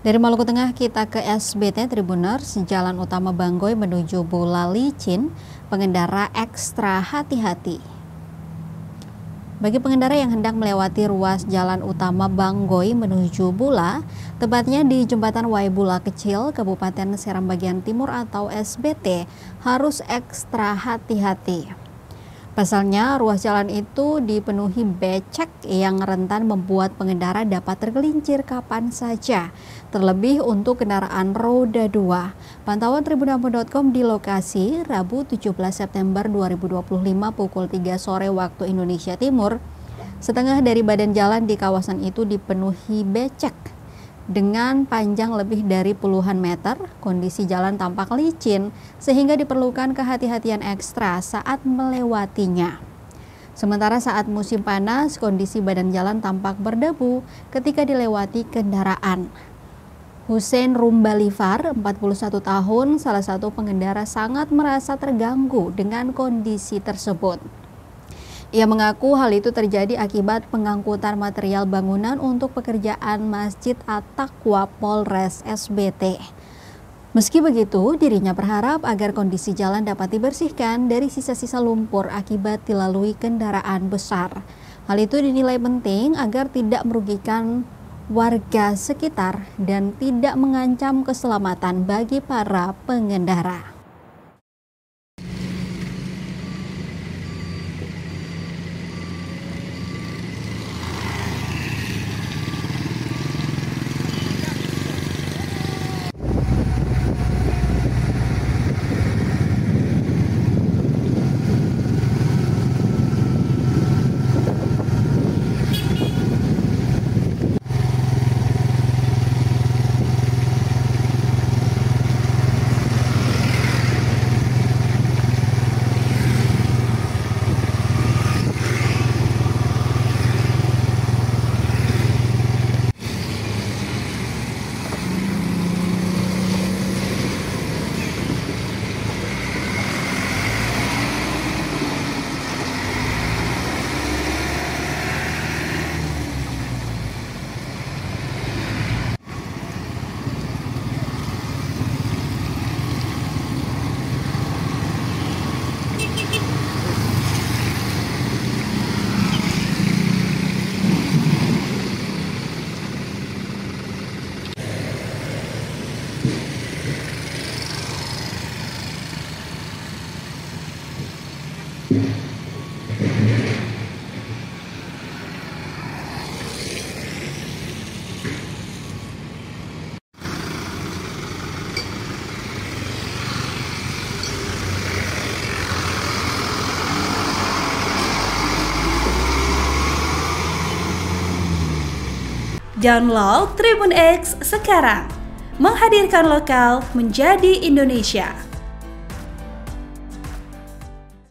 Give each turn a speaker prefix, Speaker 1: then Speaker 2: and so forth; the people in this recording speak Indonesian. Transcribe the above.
Speaker 1: Dari Maluku Tengah kita ke SBT Tribuners, jalan utama Banggoy menuju Bula licin, pengendara ekstra hati-hati. Bagi pengendara yang hendak melewati ruas jalan utama Banggoy menuju Bula, tepatnya di Jembatan Waibula Kecil, Kabupaten Seram Bagian Timur atau SBT, harus ekstra hati-hati. Pasalnya, ruas jalan itu dipenuhi becek yang rentan membuat pengendara dapat tergelincir kapan saja, terlebih untuk kendaraan roda 2. Pantauan tribunampu.com di lokasi Rabu 17 September 2025 pukul 3 sore waktu Indonesia Timur. Setengah dari badan jalan di kawasan itu dipenuhi becek. Dengan panjang lebih dari puluhan meter, kondisi jalan tampak licin sehingga diperlukan kehati-hatian ekstra saat melewatinya. Sementara saat musim panas, kondisi badan jalan tampak berdebu ketika dilewati kendaraan. Hussein Rumbalifar, 41 tahun, salah satu pengendara sangat merasa terganggu dengan kondisi tersebut. Ia mengaku hal itu terjadi akibat pengangkutan material bangunan untuk pekerjaan Masjid At-Taqwa Polres SBT. Meski begitu, dirinya berharap agar kondisi jalan dapat dibersihkan dari sisa-sisa lumpur akibat dilalui kendaraan besar. Hal itu dinilai penting agar tidak merugikan warga sekitar dan tidak mengancam keselamatan bagi para pengendara.
Speaker 2: Download Tribun X sekarang, menghadirkan lokal menjadi Indonesia.